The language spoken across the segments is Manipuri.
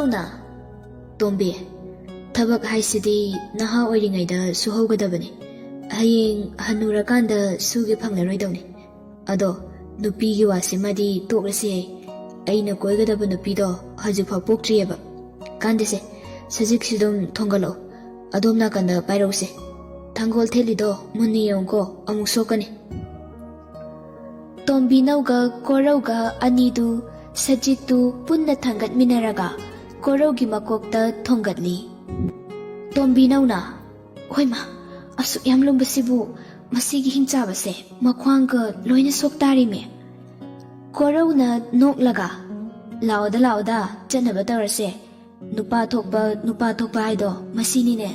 ꯀꯣꯔꯧꯅ ꯇꯣꯝꯕꯤ ꯊꯕꯛ ꯍꯥꯏꯁꯤꯗꯤ ꯅꯍꯥ ꯑꯣꯏꯔꯤꯉꯩꯗ ꯁꯨꯍꯧꯒꯗꯕꯅꯤ ꯍꯌꯦꯡ ꯍꯟꯅꯨꯔꯀꯥꯟꯗ ꯁꯨꯒꯦ ꯐꯪꯂꯔꯣꯏꯗꯧꯅꯤ ꯑꯗꯣ ꯅꯨꯄꯤꯒꯤ ꯋꯥꯁꯤꯃꯗꯤ ꯇꯣꯛꯂꯁꯤ ꯌꯥꯏ ꯑꯩꯅ ꯀꯣꯏꯒꯗꯕ ꯅꯨꯄꯤꯗꯣ ꯍꯧꯖꯤꯛꯐꯥꯎ ꯄꯣꯛꯇ꯭ꯔꯤꯌꯦꯕ ꯀꯥꯟꯗꯦꯁꯦ ꯁꯖꯤꯛꯁꯤ ꯑꯗꯨꯝ ꯊꯣꯡꯒꯠꯂꯛꯑꯣ ꯑꯗꯣꯝ ꯅꯥꯀꯟꯗ ꯄꯥꯏꯔꯧꯁꯦ ꯊꯥꯡꯒꯣꯜ ꯊꯦꯠꯂꯤꯗꯣ ꯃꯨꯟꯅ ꯌꯦꯡꯉꯨꯀꯣ ꯑꯃꯨꯛ ꯁꯣꯛꯀꯅꯤ ꯇꯣꯝꯕꯤꯅꯧꯒ ꯀꯣꯔꯧꯒ ꯑꯅꯤꯗꯨ ꯁꯖꯤꯛꯇꯨ ꯄꯨꯟꯅ ꯊꯥꯡꯒꯠꯃꯤꯟꯅꯔꯒ ꯀꯣꯔꯧꯒꯤ ꯃꯀꯣꯛꯇ ꯊꯣꯡꯒꯠꯂꯤ ꯇꯣꯝꯕꯤꯅꯧꯅ ꯍꯣꯏꯃ ꯑꯁꯨꯛ ꯌꯥꯝ ꯂꯨꯝꯕꯁꯤꯕꯨ ꯃꯁꯤꯒꯤ ꯍꯤꯡꯆꯥꯕꯁꯦ ꯃꯈ꯭ꯋꯥꯡꯒ ꯂꯣꯏꯅ ꯁꯣꯛꯇꯥꯔꯤꯃꯦ ꯀꯣꯔꯧꯅ ꯅꯣꯛꯂꯒ ꯂꯥꯛꯑꯣꯗ ꯆꯠꯅꯕ ꯇꯧꯔꯁꯦ ꯅꯨꯄꯥ ꯊꯣꯛꯄ ꯍꯥꯏꯗꯣ ꯃꯁꯤꯅꯤꯅꯦ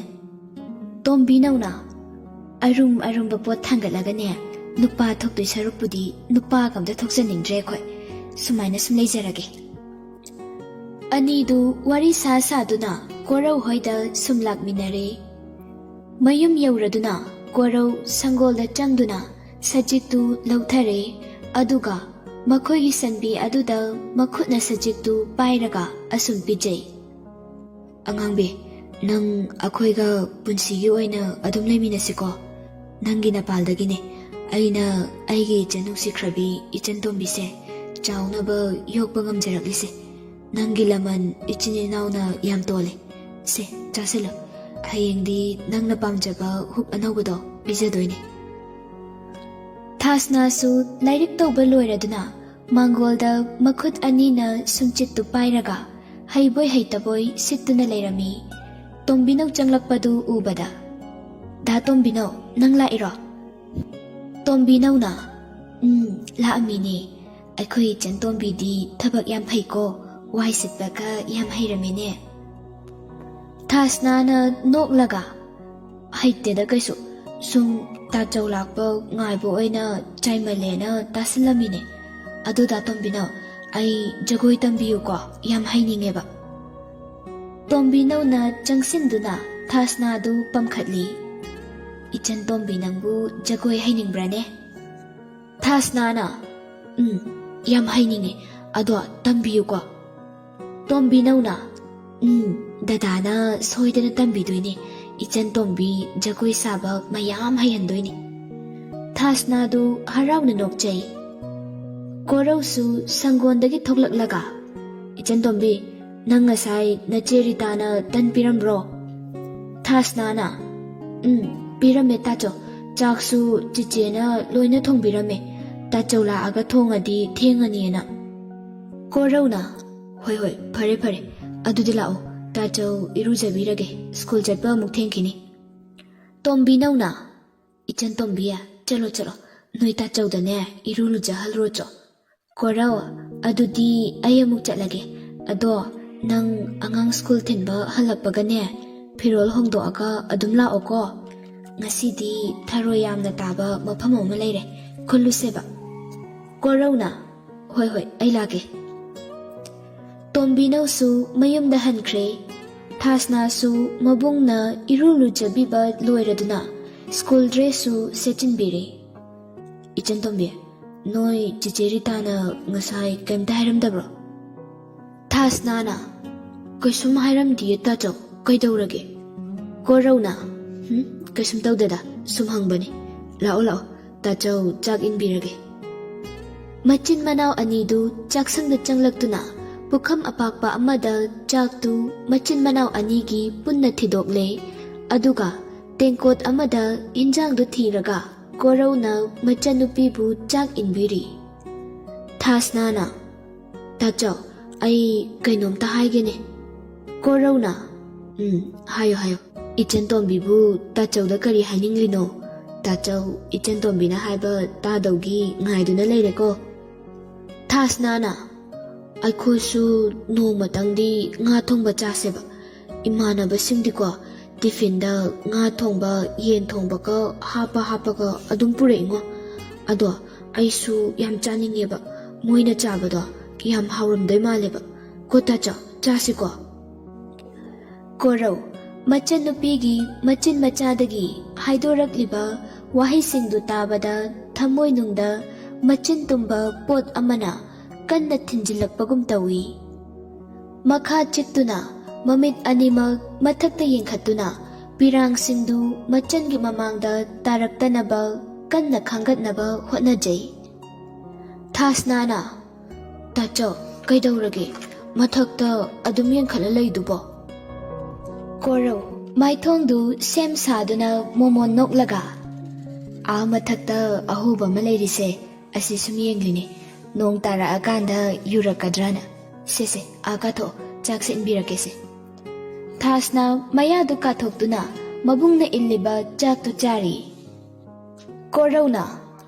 ꯇꯣꯝꯕꯤꯅꯧꯅ ꯑꯔꯨꯝꯕ ꯄꯣꯠ ꯊꯥꯡꯒꯠꯂꯒꯅꯦ ꯅꯨꯄꯥ ꯊꯣꯛꯇꯣꯏ ꯁꯔꯨꯛꯄꯨꯗꯤ ꯅꯨꯄꯥꯒ ꯑꯝꯇ ꯊꯣꯛꯆꯅꯤꯡꯗ꯭ꯔꯦ ꯑꯩꯈꯣꯏ ꯁꯨꯃꯥꯏꯅ ꯁꯨꯝ ꯂꯩꯖꯔꯒꯦ ꯑꯅꯤꯗꯨ ꯋꯥꯔꯤ ꯁꯥꯗꯨꯅ ꯀꯣꯔꯧ ꯍꯣꯏꯗ ꯁꯨꯝ ꯂꯥꯛꯃꯤꯟꯅꯔꯦ ꯃꯌꯨꯝ ꯌꯧꯔꯗꯨꯅ ꯀꯣꯔꯧ ꯁꯪꯒꯣꯜꯗ ꯆꯪꯗꯨꯅ ꯁꯖꯤꯛꯇꯨ ꯂꯧꯊꯔꯦ ꯑꯗꯨꯒ ꯃꯈꯣꯏꯒꯤ ꯁꯟꯕꯤ ꯑꯗꯨꯗ ꯃꯈꯨꯠꯅ ꯁꯖꯤꯛꯇꯨ ꯄꯥꯏꯔꯒ ꯑꯁꯨꯝ ꯄꯤꯖꯩ ꯑꯉꯥꯡꯕꯤ ꯅꯪ ꯑꯩꯈꯣꯏꯒ ꯄꯨꯟꯁꯤꯒꯤ ꯑꯣꯏꯅ ꯑꯗꯨꯝ ꯂꯩꯃꯤꯟꯅꯁꯤꯀꯣ ꯅꯪꯒꯤ ꯅꯄꯥꯜꯗꯒꯤꯅꯦ ꯑꯩꯅ ꯑꯩꯒꯤ ꯏꯆꯟ ꯅꯨꯡꯁꯤꯈ꯭ꯔꯕꯤ ꯏꯆꯟ ꯇꯣꯝꯕꯤꯁꯦ ꯆꯥꯎꯅꯕ ꯌꯣꯛꯄ ꯉꯝꯖꯔꯛꯂꯤꯁꯦ ꯅꯪꯒꯤ ꯂꯃꯟ ꯏꯆꯤꯟ ꯏꯅꯥꯎꯅ ꯌꯥꯝ ꯇꯣꯜꯂꯦ ꯁꯦ ꯆꯥꯁꯤꯜꯂꯣ ꯍꯌꯦꯡꯗꯤ ꯅꯪꯅ ꯄꯥꯝꯖꯕ ꯍꯨꯛ ꯑꯅꯧꯕꯗꯣ ꯄꯤꯖꯗꯣꯏꯅꯦ ꯊꯥꯁꯅꯥꯁꯨ ꯂꯥꯏꯔꯤꯛ ꯇꯧꯕ ꯂꯣꯏꯔꯗꯨꯅ ꯃꯥꯡꯒꯣꯜꯗ ꯃꯈꯨꯠ ꯑꯅꯤꯅ ꯁꯨꯝꯆꯤꯠꯇꯨ ꯄꯥꯏꯔꯒ ꯍꯩꯕꯣꯏ ꯍꯩꯇꯕꯣꯏ ꯁꯤꯠꯇꯨꯅ ꯂꯩꯔꯝꯃꯤ ꯇꯣꯝꯕꯤꯅꯧ ꯆꯪꯂꯛꯄꯗꯨ ꯎꯕꯗ ꯗꯥ ꯇꯣꯝꯕꯤꯅꯧ ꯅꯪ ꯂꯥꯛꯏꯔꯣ ꯇꯣꯝꯕꯤꯅꯧꯅ ꯂꯥꯛꯑꯝꯃꯤꯅꯦ ꯑꯩꯈꯣꯏ ꯏꯆꯟ ꯇꯣꯝꯕꯤꯗꯤ ꯊꯕꯛ ꯌꯥꯝ ꯐꯩꯀꯣ ꯋꯥꯏ ꯁꯤꯠꯄꯒ ꯌꯥꯝ ꯍꯩꯔꯝꯃꯤꯅꯦ ꯊꯥꯁꯅꯥꯅ ꯅꯣꯛꯂꯒ ꯍꯩꯇꯦꯗ ꯀꯩꯁꯨ ꯁꯨꯝ ꯇꯥꯆꯧ ꯂꯥꯛꯄ ꯉꯥꯏꯕ ꯑꯣꯏꯅ ꯆꯥꯏꯃꯜꯂꯦꯅ ꯇꯥꯁꯤꯜꯂꯝꯃꯤꯅꯦ ꯑꯗꯨ ꯗꯥ ꯇꯣꯝꯕꯤꯅꯧ ꯑꯩ ꯖꯒꯣꯏ ꯇꯝꯕꯤꯌꯨꯀꯣ ꯌꯥꯝ ꯍꯩꯅꯤꯡꯉꯦꯕ ꯇꯣꯝꯕꯤꯅꯧꯅ ꯆꯪꯁꯤꯟꯗꯨꯅ ꯊꯥꯁꯅꯥꯗꯨ ꯄꯝꯈꯠꯂꯤ ꯏꯆꯟ ꯇꯣꯝꯕꯤ ꯅꯪꯕꯨ ꯖꯒꯣꯏ ꯍꯩꯅꯤꯡꯕ꯭ꯔꯅꯦ ꯊꯥꯁꯅꯥꯅ ꯌꯥꯝ ꯍꯩꯅꯤꯡꯉꯦ ꯑꯗꯣ ꯇꯝꯕꯤꯌꯨꯀꯣ ꯇꯣꯝꯕꯤꯅꯧꯅ ꯗꯗꯥꯅ ꯁꯣꯏꯗꯅ ꯇꯝꯕꯤꯗꯣꯏꯅꯦ ꯏꯆꯟ ꯇꯣꯝꯕꯤ ꯖꯒꯣꯏ ꯁꯥꯕ ꯃꯌꯥꯝ ꯍꯩꯍꯟꯗꯣꯏꯅꯦ ꯊꯥꯁꯅꯥꯗꯨ ꯍꯔꯥꯎꯅ ꯅꯣꯛꯆꯩ ꯀꯣꯔꯧꯁꯨ ꯁꯪꯒꯣꯟꯗꯒꯤ ꯊꯣꯛꯂꯛꯂꯒ ꯏꯆꯟ ꯇꯣꯝꯕꯤ ꯅꯪ ꯉꯁꯥꯏ ꯅꯆꯦ ꯔꯤꯇꯥꯅ ꯇꯟ ꯄꯤꯔꯝꯕ꯭ꯔꯣ ꯊꯥꯁꯅꯥꯅ ꯄꯤꯔꯝꯃꯦ ꯇꯥꯆꯧ ꯆꯥꯛꯁꯨ ꯆꯤꯆꯦꯅ ꯂꯣꯏꯅ ꯊꯣꯡꯕꯤꯔꯝꯃꯦ ꯇꯥꯆꯧ ꯂꯥꯛꯑꯒ ꯊꯣꯡꯉꯗꯤ ꯊꯦꯡꯉꯅꯤꯅ ꯀꯣꯔꯧꯅ ꯍꯣꯏ ꯐꯔꯦ ꯑꯗꯨꯗꯤ ꯂꯥꯛꯑꯣ ꯇꯥꯆꯧ ꯏꯔꯨꯖꯕꯤꯔꯒꯦ ꯁ꯭ꯀꯨꯜ ꯆꯠꯄ ꯑꯃꯨꯛ ꯊꯦꯡꯈꯤꯅꯤ ꯇꯣꯝꯕꯤꯅꯧꯅ ꯏꯆꯟ ꯇꯣꯝꯕꯤ ꯆꯠꯂꯣ ꯅꯣꯏ ꯇꯥꯆꯧꯗꯅꯦ ꯏꯔꯨ ꯂꯨꯖꯍꯜꯂꯨꯔꯣꯆꯣ ꯀꯣꯔꯧ ꯑꯗꯨꯗꯤ ꯑꯩ ꯑꯃꯨꯛ ꯆꯠꯂꯒꯦ ꯑꯗꯣ ꯅꯪ ꯑꯉꯥꯡ ꯁ꯭ꯀꯨꯜ ꯊꯤꯟꯕ ꯍꯜꯂꯛꯄꯒꯅꯦ ꯐꯤꯔꯣꯜ ꯍꯣꯡꯗꯣꯛꯑꯒ ꯑꯗꯨꯝ ꯂꯥꯛꯑꯣꯀꯣ ꯉꯁꯤꯗꯤ ꯊꯔꯣꯏ ꯌꯥꯝꯅ ꯇꯥꯕ ꯃꯐꯝ ꯑꯃ ꯂꯩꯔꯦ ꯈꯨꯜꯂꯨꯁꯦꯕ ꯀꯣꯔꯧꯅ ꯍꯣꯏ ꯑꯩ ꯂꯥꯛꯀꯦ ꯇꯣꯝꯕꯤꯅꯧꯁꯨ ꯃꯌꯨꯝꯗ ꯍꯟꯈ꯭ꯔꯦ ꯊꯥꯁꯅꯥꯁꯨ ꯃꯕꯨꯡꯅ ꯏꯔꯨ ꯂꯨꯖꯕꯤꯕ ꯂꯣꯏꯔꯗꯨꯅ ꯁ꯭ꯀꯨꯜ ꯗ꯭ꯔꯦꯁꯁꯨ ꯁꯦꯠꯆꯤꯟꯕꯤꯔꯦ ꯏꯆꯟ ꯇꯣꯝꯕꯤ ꯅꯣꯏ ꯆꯤꯆꯦ ꯔꯤꯇꯥꯅ ꯉꯁꯥꯏ ꯀꯩꯝꯇ ꯍꯥꯏꯔꯝꯗꯕ꯭ꯔꯣ ꯊꯥꯁꯅꯥꯅ ꯀꯩꯁꯨꯝ ꯍꯥꯏꯔꯝꯗꯤꯌꯦ ꯇꯥꯆꯧ ꯀꯩꯗꯧꯔꯒꯦ ꯀꯣꯔꯧꯅ ꯀꯩꯁꯨꯝ ꯇꯧꯗꯦꯗ ꯁꯨꯝ ꯍꯪꯕꯅꯤ ꯂꯥꯛꯑꯣ ꯇꯥꯆꯧ ꯆꯥꯛ ꯏꯟꯕꯤꯔꯒꯦ ꯃꯆꯤꯟ ꯃꯅꯥꯎ ꯑꯅꯤꯗꯨ ꯆꯥꯛꯁꯪꯗ ꯆꯪꯂꯛꯇꯨꯅ ꯄꯨꯈꯝ ꯑꯄꯥꯛꯄ ꯑꯃꯗ ꯆꯥꯛꯇꯨ ꯃꯆꯤन ꯃꯅꯥꯎ ꯑꯅꯤꯒꯤ ꯄꯨꯟꯅ ꯊꯤꯗꯣꯛꯂꯦ ꯑꯗꯨꯒ ꯇꯦꯡꯀꯣꯠ ꯑꯃꯗ ꯏꯟꯖꯥꯡꯗꯨ ꯊꯤꯔꯒ ꯀꯣꯔꯧꯅ ꯃꯆꯟꯅꯨꯄꯤꯕꯨ ꯆꯥꯛ ꯏꯟꯕꯤꯔꯤ ꯊꯥꯁꯅꯥꯅ ꯇꯥꯆꯧ ꯑꯩ ꯀꯩꯅꯣꯝꯇ ꯍꯥꯏꯒꯦꯅꯦ ꯀꯣꯔꯧꯅ ꯍꯥꯏꯌꯣ ꯏꯆꯟ ꯇꯣꯝꯕꯤꯕꯨ ꯇꯥꯆꯧꯗ ꯀꯔꯤ ꯍꯥꯏꯅꯤꯡꯂꯤꯅꯣ ꯇꯥꯆꯧ ꯏꯆꯟ ꯇꯣꯝꯕꯤꯅ ꯍꯥꯏꯕ ꯇꯥꯗꯧꯒꯤ ꯉꯥꯏꯗꯨꯅ ꯂꯩꯔꯦꯀꯣ ꯊꯥꯁꯅꯥꯅ ꯑꯩꯈꯣꯏꯁꯨ ꯅꯣꯡꯃꯇꯪꯗꯤ ꯉꯥ ꯊꯣꯡꯕ ꯆꯥꯁꯦꯕ ꯏꯃꯥꯟꯅꯕꯁꯤꯡꯗꯤꯀꯣ ꯇꯤꯐꯤꯟꯗ ꯉꯥ ꯊꯣꯡꯕ ꯌꯦꯟ ꯊꯣꯡꯕꯒ ꯍꯥꯞꯄꯒ ꯑꯗꯨꯝ ꯄꯨꯔꯛꯏꯉꯣ ꯑꯗꯣ ꯑꯩꯁꯨ ꯌꯥꯝ ꯆꯥꯅꯤꯡꯉꯦꯕ ꯃꯣꯏꯅ ꯆꯥꯕꯗꯣ ꯌꯥꯝ ꯍꯥꯎꯔꯝꯗꯣꯏ ꯃꯥꯜꯂꯦꯕ ꯀꯣ ꯇꯥꯆꯧ ꯆꯥꯁꯤꯀꯣ ꯀꯣꯔꯧ ꯃꯆꯟꯅꯨꯄꯤꯒꯤ ꯃꯆꯤꯟ ꯃꯆꯥꯗꯒꯤ ꯍꯥꯏꯗꯣꯔꯛꯂꯤꯕ ꯋꯥꯍꯩꯁꯤꯡꯗꯨ ꯇꯥꯕꯗ ꯊꯃꯣꯏꯅꯨꯡꯗ ꯃꯆꯤꯟ ꯇꯨꯝꯕ ꯄꯣꯠ ꯑꯃꯅ ꯀꯟꯅ ꯊꯤꯟꯖꯤꯜꯂꯛꯄꯒꯨꯝ ꯇꯧꯏ ꯃꯈꯥ ꯆꯤꯛꯇꯨꯅ ꯃꯃꯤꯠ ꯑꯅꯤꯃꯛ ꯃꯊꯛꯇ ꯌꯦꯡꯈꯠꯇꯨꯅ ꯄꯤꯔꯥꯡꯁꯤꯡꯗꯨ ꯃꯆꯟꯒꯤ ꯃꯃꯥꯡꯗ ꯇꯥꯔꯛꯇꯅꯕ ꯀꯟꯅ ꯈꯥꯡꯒꯠꯅꯕ ꯍꯣꯠꯅꯖꯩ꯫ ꯊꯥꯁꯅꯥꯅ "ꯇꯥꯆꯧ, ꯀꯩꯗꯧꯔꯒꯦ? ꯃꯊꯛꯇ ꯑꯗꯨꯝ ꯌꯦꯡꯈꯠꯂ ꯂꯩꯗꯨꯕꯣ?" ꯀꯣꯔꯧ ꯃꯥꯏꯊꯣꯡꯗꯨ ꯁꯦꯝ ꯁꯥꯗꯨꯅ ꯃꯣꯃꯣꯟ ꯅꯣꯛꯂꯒ ꯃꯊꯛꯇ ꯑꯍꯣꯕ ꯑꯃ ꯂꯩꯔꯤꯁꯦ ꯑꯁꯤ ꯁꯨꯝ ꯌꯦꯡꯂꯤꯅꯦ, ꯅꯣꯡ ꯇꯥꯔꯛꯑꯀꯥꯟꯗ ꯌꯨꯔꯛꯀꯗ꯭ꯔꯥꯅ꯫ ꯁꯦꯁꯦ ꯀꯥꯊꯣꯛꯑꯣ, ꯆꯥꯛꯁꯦ ꯏꯟꯕꯤꯔꯛꯀꯦꯁꯦ꯫ ꯊꯥꯁꯅ ꯃꯌꯥꯗꯨ ꯀꯥꯊꯣꯛꯇꯨꯅ ꯃꯕꯨꯡꯅ ꯏꯜꯂꯤꯕ ꯆꯥꯛꯇꯨ ꯆꯥꯔꯤ꯫ ꯀꯣꯔꯧꯅ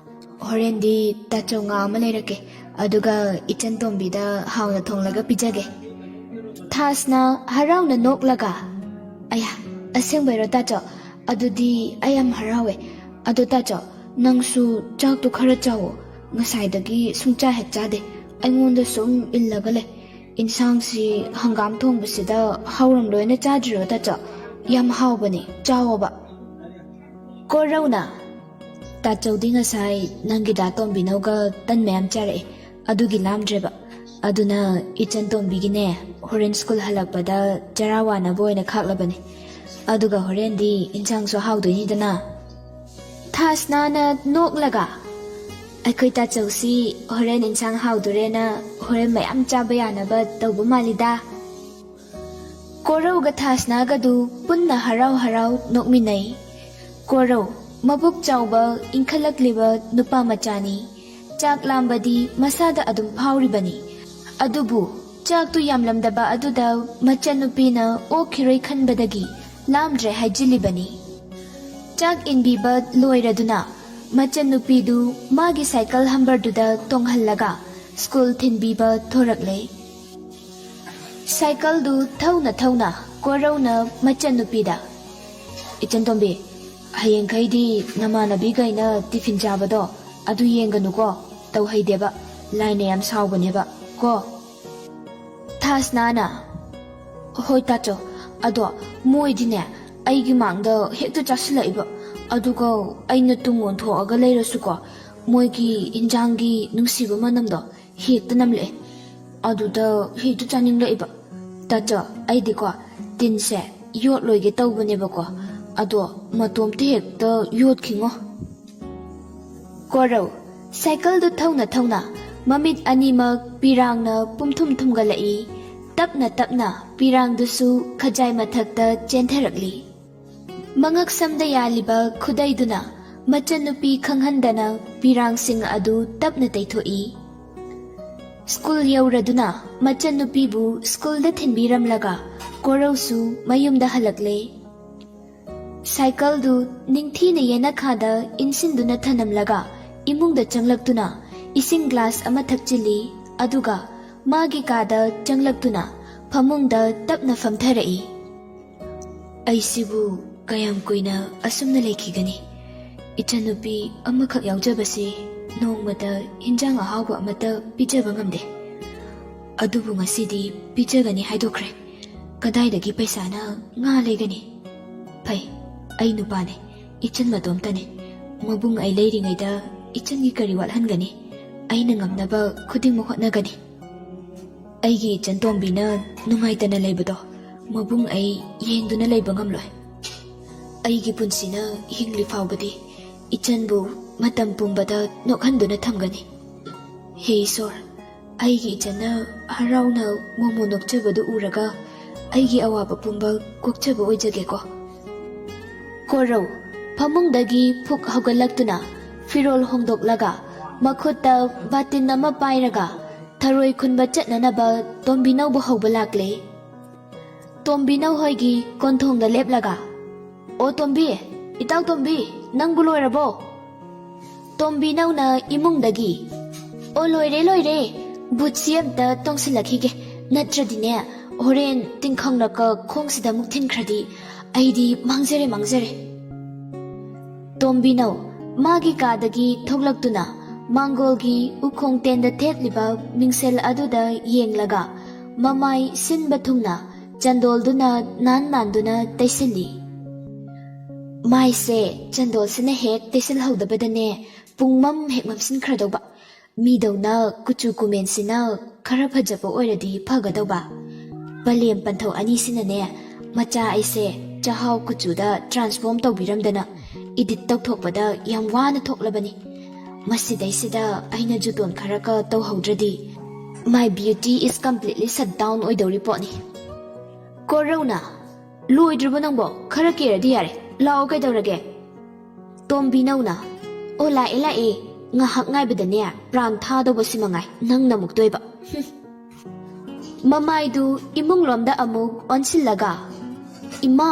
"ꯍꯣꯔꯦꯟꯗꯤ ꯇꯥꯆꯧ ꯉꯥ ꯑꯃ ꯂꯩꯔꯛꯀꯦ, ꯑꯗꯨꯒ ꯏꯆꯟ ꯇꯣꯝꯕꯤꯗ ꯍꯥꯎꯅ ꯊꯣꯡꯂꯒ ꯄꯤꯖꯒꯦ." ꯊꯥꯁꯅ ꯍꯔꯥꯎꯅ ꯅꯣꯛꯂꯒ "ꯑꯌꯥ, ꯑꯁꯦꯡꯕꯩꯔꯣ ꯇꯥꯆꯧ? ꯑꯗꯨꯗꯤ ꯑꯩ ꯌꯥꯝ ꯍꯔꯥꯎꯋꯦ꯫ ꯑꯗꯣ ꯇꯥꯆꯧ, ꯅꯪꯁꯨ ꯆꯥꯛꯇꯨ ꯈꯔ ꯆꯥꯋꯣ, ꯉꯁꯥꯏꯗꯒꯤ ꯁꯨꯡꯆꯥ ꯍꯦꯛ ꯆꯥꯗꯦ, ꯑꯩꯉꯣꯟꯗ ꯁꯨꯝ ꯏꯜꯂꯒ ꯂꯩ꯫ ꯏꯟꯁꯥꯡꯁꯤ ꯍꯪꯒꯥꯝ ꯊꯣꯡꯕꯁꯤꯗ ꯍꯥꯎꯔꯝꯂꯣꯏꯅ ꯆꯥꯗ꯭ꯔꯤꯔꯣ ꯇꯥꯆꯧ? ꯌꯥꯝ ꯍꯥꯎꯕꯅꯤ, ꯆꯥꯋꯣꯕ." ꯀꯣꯔꯧꯅ "ꯇꯥꯆꯧꯗꯤ ꯉꯁꯥꯏ ꯅꯪꯒꯤ ꯗꯥ ꯇꯣꯝꯕꯤꯅꯧꯒ ꯇꯟ ꯃꯌꯥꯝ ꯆꯥꯔꯛꯑꯦ, ꯑꯗꯨꯒꯤ ꯂꯥꯝꯗ꯭ꯔꯦꯕ. ꯑꯗꯨꯅ ꯏꯆꯟ ꯇꯣꯝꯕꯤꯒꯤꯅꯦ, ꯍꯣꯔꯦꯟ ꯁ꯭ꯀꯨꯜ ꯍꯜꯂꯛꯄꯗ ꯆꯔꯥ ꯋꯥꯅꯕ ꯑꯣꯏꯅ ꯈꯥꯛꯂꯕꯅꯤ, ꯑꯗꯨꯒ ꯍꯣꯔꯦꯟꯗꯤ ꯏꯟꯁꯥꯡꯁꯨ ꯍꯥꯎꯗꯣꯏꯅꯤꯗꯅ." ꯊꯥꯁꯅꯥꯅ ꯅꯣꯛꯂꯒ "ꯑꯩꯈꯣꯏ ꯇꯥꯆꯧꯁꯤ ꯍꯣꯔꯦꯟ ꯏꯟꯁꯥꯡ ꯍꯥꯎꯗꯣꯔꯦꯅ ꯍꯣꯔꯦꯟ ꯃꯌꯥꯝ ꯆꯥꯕ ꯌꯥꯅꯕ ꯇꯧꯕ ꯃꯥꯜꯂꯤꯗ." ꯀꯣꯔꯧꯒ ꯊꯥꯁꯅꯥꯒꯗꯨ ꯄꯨꯟꯅ ꯍꯔꯥꯎ ꯍꯔꯥꯎ ꯅꯣꯛꯃꯤꯟꯅꯩ꯫ ꯀꯣꯔꯧ ꯃꯕꯨꯛ ꯆꯥꯎꯕ ꯏꯟꯈꯠꯂꯛꯂꯤꯕ ꯅꯨꯄꯥ ꯃꯆꯥꯅꯤ, ꯆꯥꯛ ꯂꯥꯝꯕꯗꯤ ꯃꯁꯥꯗ ꯑꯗꯨꯝ ꯐꯥꯎꯔꯤꯕꯅꯤ꯫ ꯑꯗꯨꯕꯨ ꯆꯥꯛꯇꯨ ꯌꯥꯝꯂꯝꯗꯕ ꯑꯗꯨꯗ ꯃꯆꯟꯅꯨꯄꯤꯅ ꯑꯣꯛꯈꯤꯔꯣꯏ ꯈꯟꯕꯗꯒꯤ ꯂꯥꯝꯗ꯭ꯔꯦ ꯍꯥꯏꯖꯤꯜꯂꯤꯕꯅꯤ꯫ ꯆꯥꯛ ꯏꯟꯕꯤꯕ ꯂꯣꯏꯔꯗꯨꯅ ꯃꯆꯟꯅꯨꯄꯤꯗꯨ ꯃꯥꯒꯤ ꯁꯥꯏꯀꯜ ꯍꯝꯕꯔꯗꯨꯗ ꯇꯣꯡꯍꯜꯂꯒ ꯁ꯭ꯀꯨꯜ ꯊꯤꯟꯕꯤꯕ ꯊꯣꯔꯛꯂꯦ꯫ ꯁꯥꯏꯀꯜꯗꯨ ꯊꯧꯅ ꯊꯧꯅ ꯀꯣꯔꯧꯅ ꯃꯆꯟꯅꯨꯄꯤꯗ "ꯏꯆꯟ ꯇꯣꯝꯕꯤ, ꯍꯌꯦꯡꯈꯩꯗꯤ ꯅꯃꯥꯟꯅꯕꯤꯈꯩꯅ ꯇꯤꯐꯤꯟ ꯆꯥꯕꯗꯣ ꯑꯗꯨ ꯌꯦꯡꯒꯅꯨꯀꯣ, ꯇꯧꯍꯩꯗꯦꯕ, ꯂꯥꯏꯅ ꯌꯥꯝ ꯁꯥꯎꯕꯅꯦꯕ ꯀꯣ." ꯊꯥꯁꯅꯥꯅ "ꯍꯣꯏ ꯇꯥꯆꯧ, ꯑꯗꯣ ꯃꯣꯏꯗꯤꯅꯦ ꯑꯩꯒꯤ ꯃꯥꯡꯗ ꯍꯦꯛꯇ ꯆꯥꯁꯤꯜꯂꯛꯏꯕ, ꯑꯗꯨꯒ ꯑꯩꯅ ꯇꯨꯡ ꯑꯣꯟꯊꯣꯛꯑꯒ ꯂꯩꯔꯁꯨꯀꯣ ꯃꯣꯏꯒꯤ ꯏꯟꯖꯥꯡꯒꯤ ꯅꯨꯡꯁꯤꯕ ꯃꯅꯝꯗꯣ ꯍꯦꯛꯇ ꯅꯝꯂꯛꯑꯦ, ꯑꯗꯨꯗ ꯍꯦꯛꯇ ꯆꯥꯅꯤꯡꯂꯛꯏꯕ꯫ ꯇꯥꯆꯧ, ꯑꯩꯗꯤꯀꯣ ꯇꯤꯟꯁꯦ ꯌꯣꯠꯂꯣꯏꯒꯦ ꯇꯧꯕꯅꯦꯕꯀꯣ, ꯑꯗꯣ ꯃꯇꯣꯝꯇ ꯍꯦꯛꯇ ꯌꯣꯠꯈꯤꯉꯣ." ꯀꯣꯔꯧ ꯁꯥꯏꯀꯜꯗꯨ ꯊꯧꯅ ꯊꯧꯅ ꯃꯃꯤꯠ ꯑꯅꯤꯃꯛ ꯄꯤꯔꯥꯡꯅ ꯄꯨꯝꯊꯨꯝ ꯊꯨꯝꯒꯠꯂꯛꯏ꯫ ꯇꯞꯅ ꯇꯞꯅ ꯄꯤꯔꯥꯡꯗꯨꯁꯨ ꯈꯖꯥꯏ ꯃꯊꯛꯇ ꯆꯦꯟꯊꯔꯛꯂꯤ꯫ ꯃꯉꯛ ꯁꯝꯗ ꯌꯥꯜꯂꯤꯕ ꯈꯨꯗꯩꯗꯨꯅ ꯃꯆꯟꯅꯨꯄꯤ ꯈꯪꯍꯟꯗꯅ ꯄꯤꯔꯥꯡꯁꯤꯡ ꯑꯗꯨ ꯇꯞꯅ ꯇꯩꯊꯣꯛꯏ꯫ ꯁ꯭ꯀꯨꯜ ꯌꯧꯔꯗꯨꯅ ꯃꯆꯟꯅꯨꯄꯤꯕꯨ ꯁ꯭ꯀꯨꯜꯗ ꯊꯤꯟꯕꯤꯔꯝꯂꯒ ꯀꯣꯔꯧꯁꯨ ꯃꯌꯨꯝꯗ ꯍꯜꯂꯛꯂꯦ꯫ ꯁꯥꯏꯀꯜꯗꯨ ꯅꯤꯡꯊꯤꯅ ꯌꯦꯅꯈꯥꯗ ꯏꯟꯁꯤꯟꯗꯨꯅ ꯊꯅꯝꯂꯒ ꯏꯃꯨꯡꯗ ꯆꯪꯂꯛꯇꯨꯅ ꯏꯁꯤꯡ ꯒ꯭ꯂꯥꯁ ꯑꯃ ꯊꯛꯆꯤꯜꯂꯤ, ꯑꯗꯨꯒ ꯃꯥꯒꯤ ꯀꯥꯗ ꯆꯪꯂꯛꯇꯨꯅ ꯐꯃꯨꯡꯗ ꯇꯞꯅ ꯐꯝꯊꯔꯛꯏ꯫ "ꯑꯩꯁꯤꯕꯨ ꯀꯌꯥꯝ ꯀꯨꯏꯅ ꯑꯁꯨꯝꯅ ꯂꯩꯈꯤꯒꯅꯤ? ꯏꯆꯟꯅꯨꯄꯤ ꯑꯃꯈꯛ ꯌꯥꯎꯖꯕꯁꯤ ꯅꯣꯡꯃꯗ ꯍꯤꯟꯖꯥꯡ ꯑꯍꯥꯎꯕ ꯑꯃꯠꯇ ꯄꯤꯖꯕ ꯉꯝꯗꯦ, ꯑꯗꯨꯕꯨ ꯉꯁꯤꯗꯤ ꯄꯤꯖꯒꯅꯤ ꯍꯥꯏꯗꯣꯛꯈ꯭ꯔꯦ꯫ ꯀꯗꯥꯏꯗꯒꯤ ꯄꯩꯁꯥꯅ ꯉꯥ ꯂꯩꯒꯅꯤ? ꯐꯩ, ꯑꯩ ꯅꯨꯄꯥꯅꯦ, ꯏꯆꯟ ꯃꯇꯣꯝꯇꯅꯦ, ꯃꯕꯨꯡ ꯑꯩ ꯂꯩꯔꯤꯉꯩꯗ ꯏꯆꯟꯒꯤ ꯀꯔꯤ ꯋꯥꯠꯍꯟꯒꯅꯤ? ꯑꯩꯅ ꯉꯝꯅꯕ ꯈꯨꯗꯤꯡꯃꯛ ꯍꯣꯠꯅꯒꯅꯤ꯫ ꯑꯩꯒꯤ ꯏꯆꯟ ꯇꯣꯝꯕꯤꯅ ꯅꯨꯡꯉꯥꯏꯇꯅ ꯂꯩꯕꯗꯣ ꯃꯕꯨꯡ ꯑꯩ ꯌꯦꯡꯗꯨꯅ ꯂꯩꯕ ꯉꯝꯂꯣꯏ꯫ ꯑꯩꯒꯤ ꯄꯨꯟꯁꯤꯅ ꯍꯤꯡꯂꯤ ꯐꯥꯎꯕꯗꯤ ꯏꯆꯟꯕꯨ ꯃꯇꯝ ꯄꯨꯝꯕꯗ ꯅꯣꯛꯍꯟꯗꯨꯅ ꯊꯝꯒꯅꯤ꯫ ꯍꯦ ꯏꯁꯣꯔ, ꯑꯩꯒꯤ ꯏꯆꯟꯅ ꯍꯔꯥꯎꯅ ꯃꯣꯃꯣ ꯅꯣꯛꯆꯕꯗꯨ ꯎꯔꯒ ꯑꯩꯒꯤ ꯑꯋꯥꯕ ꯄꯨꯝꯕ ꯀꯣꯛꯆꯕ ꯑꯣꯏꯖꯒꯦꯀꯣ." ꯀꯣꯔꯧ ꯐꯃꯨꯡꯗꯒꯤ ꯐꯨꯛ ꯍꯧꯒꯠꯂꯛꯇꯨꯅ ꯐꯤꯔꯣꯜ ꯍꯣꯡꯗꯣꯛꯂꯒ ꯃꯈꯨꯠꯇ ꯕꯥꯇꯤꯟ ꯑꯃ ꯄꯥꯏꯔꯒ ꯊꯔꯣꯏ ꯈꯨꯟꯕ ꯆꯠꯅꯅꯕ ꯇꯣꯝꯕꯤꯅꯧꯕꯨ ꯍꯧꯕ ꯂꯥꯛꯂꯦ꯫ ꯇꯣꯝꯕꯤꯅꯧ ꯍꯣꯏꯒꯤ ꯀꯣꯟꯊꯣꯡꯗ ꯂꯦꯞꯂꯒ "ꯑꯣ ꯇꯣꯝꯕꯤ, ꯏꯇꯥꯎ ꯇꯣꯝꯕꯤ, ꯅꯪꯕꯨ ꯂꯣꯏꯔꯕꯣ?" ꯇꯣꯝꯕꯤꯅꯧꯅ ꯏꯃꯨꯡꯗꯒꯤ "ꯑꯣ ꯂꯣꯏꯔꯦ ꯂꯣꯏꯔꯦ, ꯕꯨꯠꯁꯤ ꯑꯝꯇ ꯇꯣꯡꯁꯤꯜꯂꯛꯈꯤꯒꯦ, ꯅꯠꯇ꯭ꯔꯗꯤꯅꯦ ꯍꯣꯔꯦꯟ ꯇꯤꯡꯈꯪꯂꯛꯀ ꯈꯣꯡꯁꯤꯗ ꯑꯃꯨꯛ ꯊꯤꯟꯈ꯭ꯔꯗꯤ ꯑꯩꯗꯤ ꯃꯥꯡꯖꯔꯦ ꯃꯥꯡꯖꯔꯦ." ꯇꯣꯝꯕꯤꯅꯧ ꯃꯥꯒꯤ ꯀꯥꯗꯒꯤ ꯊꯣꯛꯂꯛꯇꯨꯅ ꯃꯥꯡꯒꯣꯜꯒꯤ ꯎꯈꯣꯡ ꯇꯦꯟꯗ ꯊꯦꯠꯂꯤꯕ ꯃꯤꯡꯁꯦꯜ ꯑꯗꯨꯗ ꯌꯦꯡꯂꯒ ꯃꯃꯥꯏ ꯁꯤꯟꯕ ꯊꯨꯡꯅ ꯆꯟꯗꯣꯜꯗꯨꯅ ꯅꯥꯟꯗꯨꯅ ꯇꯩꯁꯤꯜꯂꯤ꯫ ꯃꯥꯏꯁꯦ ꯆꯟꯗꯣꯜꯁꯤꯅ ꯍꯦꯛ ꯇꯩꯁꯤꯜꯍꯧꯗꯕꯗꯅꯦ ꯄꯨꯡꯃꯝ ꯍꯦꯛ Palem panthau ani sinane macha aise chahau kuchuda transform tawbiramdana edit tawthokpada yam wana thoklabani masidaisida aina juton kharaka tawhaudradi my beauty is completely shut down oidori potni Corona loidruba nangbo khara keradi yare lao kaidawrage Tombi nauna o la e ngahak ngai bedane pran tha do bosimangai nang namuk toiba Mamai du imung lomda amuk onsillaga Ima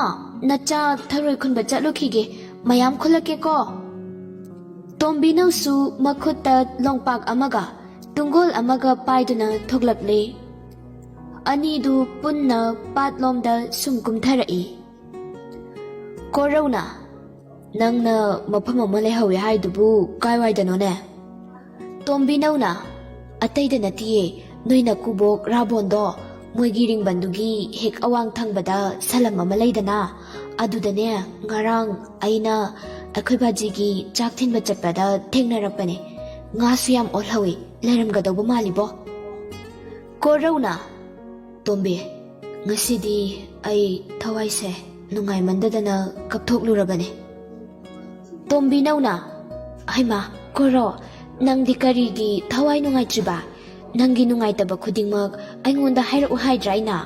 nacha tharoi khunba chatlukhige mayam khulake ko Tombi nau su makhutta longpak amaga tungol amaga paiduna thoglakle Ani du punna patlomda sumkum tharai Corona Nangna mafam ama lehawi haidubu kaiwaidano ne Tombi nauna ataida natiye noina kubok rabondo moigi ringbandugi hek awang thangbada salam ama leidana adudane ngarang aina akhoi bajigi chak thinba chatpada thengnarakpane nga suyam olhawi leramgadawba malibo Corona Tombi ngasidi ai thawaise nungai mandadana kapthoklurabane Tombi nauna Haima Koro nangdi karigi thawai nungai chiba Nangi nungai taba khudingmak aingonda haira uhaidrai na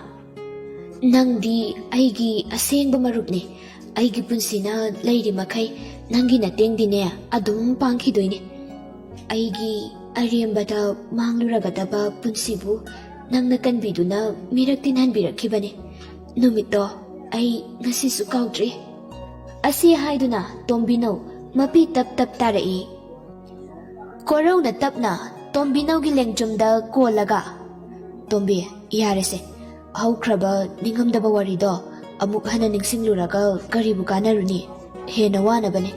Nangdi aigi asengba marupni aigi punsina leiri makai nangi na tengdine adum pangkhidoine aigi ariembada mangluragadaba punsibu nangna kanbiduna miraktin hanbirakhibane numito ai ngasisu kaudri asi haiduna Tombi nau mapi tap tarai Corona tapna Tombi nau gi lengjumda kolaga Tombi yarese haukraba ningamdaba warido amuk hana ningsingluraga karibu kanaruni hena wanabane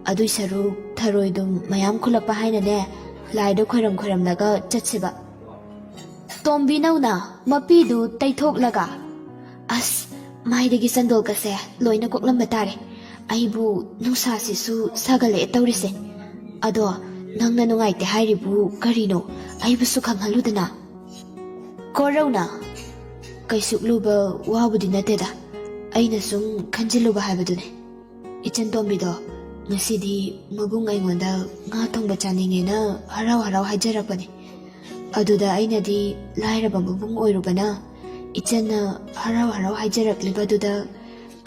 adui saru tharoidum mayam khulapa haina ne laido khoram laga chatsiba Tombi nauna mapi du taithok laga as maidagi sandol kase loina koklamba tare aibu nusa sisu sagale tawrise ado nangna nungaite hairibu karino aibu su khanghaludana Corona kaisukluba wabudi nateda aina sum khanjiluba haibadune ichan Tombido ngasidi mabung aingonda nga thongba chaningena harau haijarakpani aduda aina di lairaba mabung oirubana ichanna harau haijaraklibaduda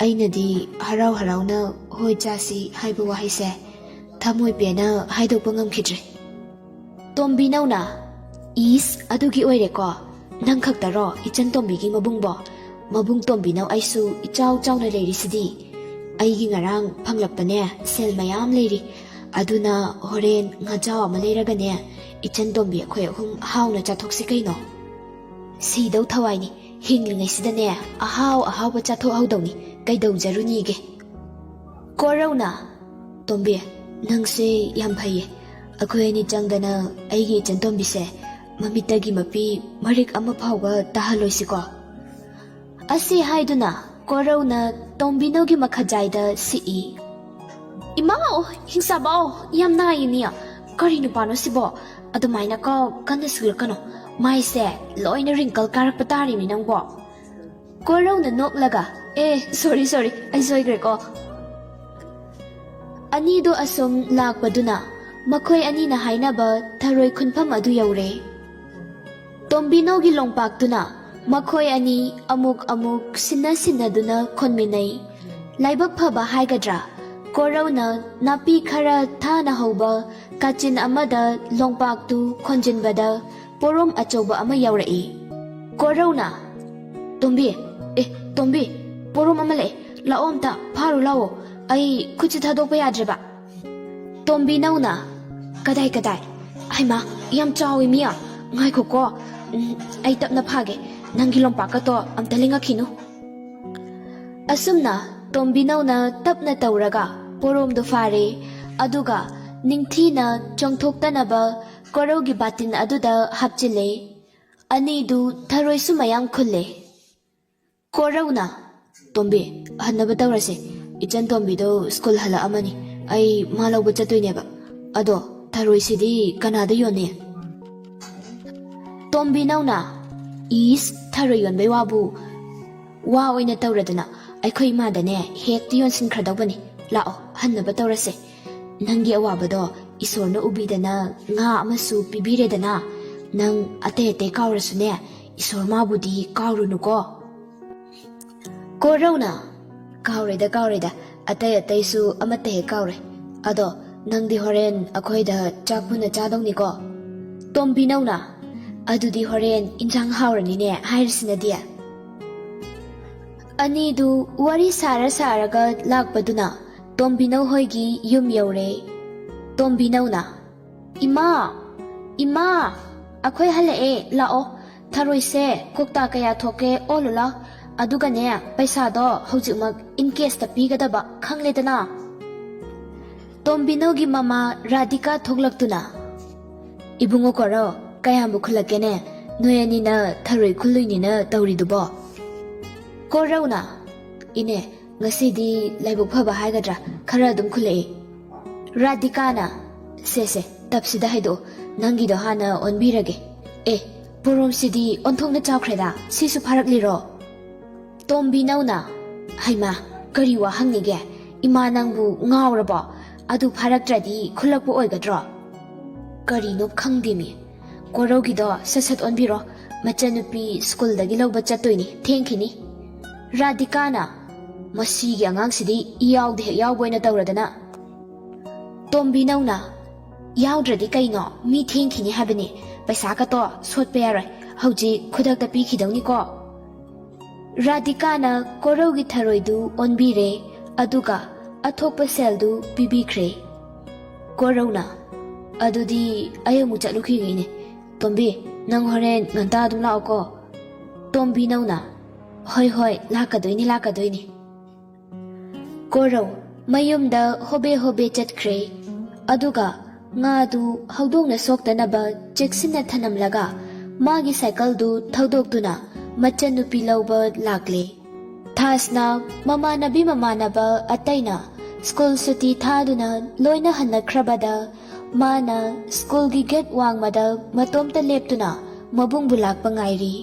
aina di harau na hoi chasi haiba wahaise thamoi pena haidokpa ngamkhidre Tombi nauna is adugi oireko nang khaktaro ichan Tombi gi mabung Tombi nau aisu ichau chauna leirisidi aigi ngarang phanglakpane sel mayam leiri aduna horen ngajaw ama leiragane ichan Tombi akhoi hum hauna chathoksi kaino sidau thawaini hinglingai sidane ahau ba chathok haudawni kaidau jarunige Corona Tombi nangse yam phaye akhoi ni changdana aigi ichan Tombi se mamitagi mapi marik ama phawga tahaloisiko asi haiduna Corona Tombi nau gi makhajaida si Imao hingsabao yam nainia kari nupano sibo adumaina ko kana sulkano maise loina wrinkle karakpa tari mi nangbo Corona noklaga sorry ai soigre ko Anido asum lakpaduna makhoi ani na hainaba tharoi khunpham adu yaure Tombi nau gi longpak tuna makhoi ani amuk sinna duna khonminai laibak phaba haigadra Corona napi khara thana hoba kachin amada longpak tu khonjinbada porom achoba ama yaurai Corona Tombi porom amale laomta pharu lao ai khuchi thadokpa yadreba Tombi nauna kadai haima yam chawi miya ngai khoko ai tapna phage nangi longpak to amtalinga khinu asumna Tombi nauna tapna tawraga porom do fare aduga ningthina chongthoktanaba korogi batin aduda hapchile ani du tharoi sumayam khulle Corona Tombi hanaba tawrase ichan Tombi do school hala amani ai malawba chatoineba ado tharoi sidi kanada yone Tombi nauna ꯏꯁ ꯊꯔꯣꯏ ꯌꯣꯟꯕꯩ ꯋꯥꯕꯨ ꯋꯥ ꯑꯣꯏꯅ ꯇꯧꯔꯗꯅ ꯑꯩꯈꯣꯏ ꯏꯃꯥꯗꯅꯦ ꯍꯦꯛꯇ ꯌꯣꯟꯁꯤꯟꯈ꯭ꯔꯗꯧꯕꯅꯤ ꯂꯥꯛꯑꯣ ꯍꯟꯅꯕ ꯇꯧꯔꯁꯦ ꯅꯪꯒꯤ ꯑꯋꯥꯕꯗꯣ ꯏꯁꯣꯔꯅ ꯎꯕꯤꯗꯅ ꯉꯥ ꯑꯃꯁꯨ ꯄꯤꯕꯤꯔꯦꯗꯅ ꯅꯪ ꯑꯇꯩ ꯑꯇꯩ ꯀꯥꯎꯔꯁꯨꯅꯦ ꯏꯁꯣꯔ ꯃꯥꯕꯨꯗꯤ ꯀꯥꯎꯔꯨꯅꯨꯀꯣ ꯀꯣ ꯔꯧꯅ ꯀꯥꯎꯔꯦꯗ ꯑꯇꯩ ꯑꯇꯩꯁꯨ ꯑꯃꯠꯇ ꯍꯦꯛ ꯀꯥꯎꯔꯦ ꯑꯗꯣ ꯅꯪꯗꯤ ꯍꯣꯔꯦꯟ ꯑꯩꯈꯣꯏꯗ ꯆꯥꯛ ꯄꯨꯟꯅ ꯆꯥꯗꯧꯅꯤꯀꯣ ꯇꯣꯝꯕꯤꯅꯧꯅ ꯑꯗꯨꯗꯤ ꯍꯣꯔꯦꯟ ꯏꯟꯖꯥꯡ ꯍꯥꯎꯔꯅꯤꯅꯦ ꯍꯥꯏꯔꯤꯁꯤꯅꯗꯤ ꯑꯅꯤꯗꯨ ꯋꯥꯔꯤ ꯁꯥꯔꯒ ꯂꯥꯛꯄꯗꯨꯅ ꯇꯣꯝꯕꯤꯅꯧ ꯍꯣꯏꯒꯤ ꯌꯨꯝ ꯌꯧꯔꯦ ꯇꯣꯝꯕꯤꯅꯧꯅ ꯏꯃꯥ ꯑꯩꯈꯣꯏ ꯍꯜꯂꯛꯑꯦ ꯂꯥꯛꯑꯣ ꯊꯔꯣꯏꯁꯦ ꯀꯧꯇꯥ ꯀꯌꯥ ꯊꯣꯛꯀꯦ ꯑꯣꯜꯂꯨ ꯂꯥꯎ ꯑꯗꯨꯒꯅꯦ ꯄꯩꯁꯥꯗꯣ ꯍꯧꯖꯤꯛꯃꯛ ꯏꯟꯀꯦꯁꯇ ꯄꯤꯒꯗꯕ ꯈꯪꯂꯦꯗꯅ ꯇꯣꯝꯕꯤꯅꯧꯒꯤ ꯃꯃꯥ ꯔꯥꯙꯤꯀꯥ ꯊꯣꯛꯂꯛꯇꯨꯅ ꯏꯕꯨꯡꯉꯣ ꯀꯣꯔꯧ ꯀꯌꯥꯝꯕꯨ ꯈꯨꯜꯂꯛꯀꯦꯅꯦ ꯅꯣꯏ ꯑꯅꯤꯅ ꯊꯔꯣꯏ ꯈꯨꯜꯂꯨꯏꯅꯤꯅ ꯇꯧꯔꯤꯗꯨꯕꯣ ꯀꯣꯔꯧꯅ ꯏꯅꯦ ꯉꯁꯤꯗꯤ ꯂꯥꯏꯕꯛ ꯐꯕ ꯍꯥꯏꯒꯗ꯭ꯔꯥ ꯈꯔ ꯑꯗꯨꯝ ꯈꯨꯜꯂꯛꯏ ꯔꯥꯙꯤꯀꯥꯅ ꯁꯦ ꯇꯞꯁꯤꯗ ꯍꯥꯏꯗꯣꯛꯑꯣ ꯅꯪꯒꯤꯗꯣ ꯍꯥꯟꯅ ꯑꯣꯟꯕꯤꯔꯒꯦ ꯄꯣꯔꯣꯝꯁꯤꯗꯤ ꯑꯣꯟꯊꯣꯛꯅ ꯆꯥꯎꯈ꯭ꯔꯦꯗ ꯁꯤꯁꯨ ꯐꯥꯔꯛꯂꯤꯔꯣ ꯇꯣꯝꯕꯤꯅꯧꯅ ꯍꯩꯃꯥ ꯀꯔꯤ ꯋꯥ ꯍꯪꯅꯤꯒꯦ ꯏꯃꯥ ꯅꯪꯕꯨ ꯉꯥꯎꯔꯕꯣ ꯑꯗꯨ ꯐꯥꯔꯛꯇ꯭ꯔꯗꯤ ꯈꯨꯜꯂꯛꯄ ꯑꯣꯏꯒꯗ꯭ꯔꯣ ꯀꯔꯤꯅꯣ ꯈꯪꯗꯦꯃꯤ ꯀꯣꯔꯧꯒꯤꯗꯣ ꯁꯠ ꯑꯣꯟꯕꯤꯔꯣ ꯃꯆꯟꯅꯨꯄꯤ ꯁ꯭ꯀꯨꯜꯗꯒꯤ ꯂꯧꯕ ꯆꯠꯇꯣꯏꯅꯤ ꯊꯦꯡꯈꯤꯅꯤ ꯔꯥꯙꯤꯀꯥꯅ ꯃꯁꯤꯒꯤ ꯑꯉꯥꯡꯁꯤꯗꯤ ꯌꯥꯎꯗ ꯍꯦꯛ ꯌꯥꯎꯕ ꯑꯣꯏꯅ ꯇꯧꯔꯗꯅ ꯇꯣꯝꯕꯤꯅꯧꯅ ꯌꯥꯎꯗ꯭ꯔꯗꯤ ꯀꯩꯅꯣ ꯃꯤ ꯊꯦꯡꯈꯤꯅꯤ ꯍꯥꯏꯕꯅꯤ ꯄꯩꯁꯥꯒꯇꯣ ꯁꯣꯠꯄ ꯌꯥꯔꯣꯏ ꯍꯧꯖꯤꯛ ꯈꯨꯗꯛꯇ ꯄꯤꯈꯤꯗꯧꯅꯤꯀꯣ ꯔꯥꯙꯤꯀꯥꯅ ꯀꯣꯔꯧꯒꯤ ꯊꯔꯣꯏꯗꯨ ꯑꯣꯟꯕꯤꯔꯦ ꯑꯗꯨꯒ ꯑꯊꯣꯛꯄ ꯁꯦꯜꯗꯨ ꯄꯤꯕꯤꯈ꯭ꯔꯦ ꯀꯣꯔꯧꯅ ꯑꯗꯨꯗꯤ ꯑꯩ ꯑꯃꯨꯛ ꯆꯠꯂꯨꯈꯤꯒꯦꯅꯦ ꯇꯣꯝꯕꯤ ꯅꯪ ꯍꯣꯔꯦꯟ ꯉꯟꯇꯥ ꯑꯗꯨꯝ ꯂꯥꯛꯑꯣꯀꯣ ꯇꯣꯝꯕꯤꯅꯧꯅ ꯍꯣꯏ ꯂꯥꯛꯀꯗꯣꯏꯅꯤ ꯀꯣꯔꯧ ꯃꯌꯨꯝꯗ ꯍꯣꯕꯦ ꯆꯠꯈ꯭ꯔꯦ ꯑꯗꯨꯒ ꯉꯥꯗꯨ ꯍꯧꯗꯣꯡꯅ ꯁꯣꯛꯇꯅꯕ ꯆꯦꯛꯁꯤꯟꯅ ꯊꯅꯝꯂꯒ ꯃꯥꯒꯤ ꯁꯥꯏꯀꯜꯗꯨ ꯊꯧꯗꯣꯛꯇꯨꯅ ꯃꯆꯟꯅꯨꯄꯤ ꯂꯧꯕ ꯂꯥꯛꯂꯦ ꯊꯥꯁꯅ ꯃꯃꯥꯟꯅꯕ ꯑꯇꯩꯅ ꯁ꯭ꯀꯨꯜ ꯁꯨꯇꯤ ꯊꯥꯗꯨꯅ ꯂꯣꯏꯅ ꯍꯟꯅꯈ꯭ꯔꯕꯗ ꯃꯥꯅ ꯁ꯭ꯀꯨꯜꯒꯤ ꯒꯦꯠ ꯋꯥꯡꯃꯗ ꯃꯇꯣꯝꯇ ꯂꯦꯞꯇꯨꯅ ꯃꯕꯨꯡꯕꯨ ꯂꯥꯛꯄ ꯉꯥꯏꯔꯤ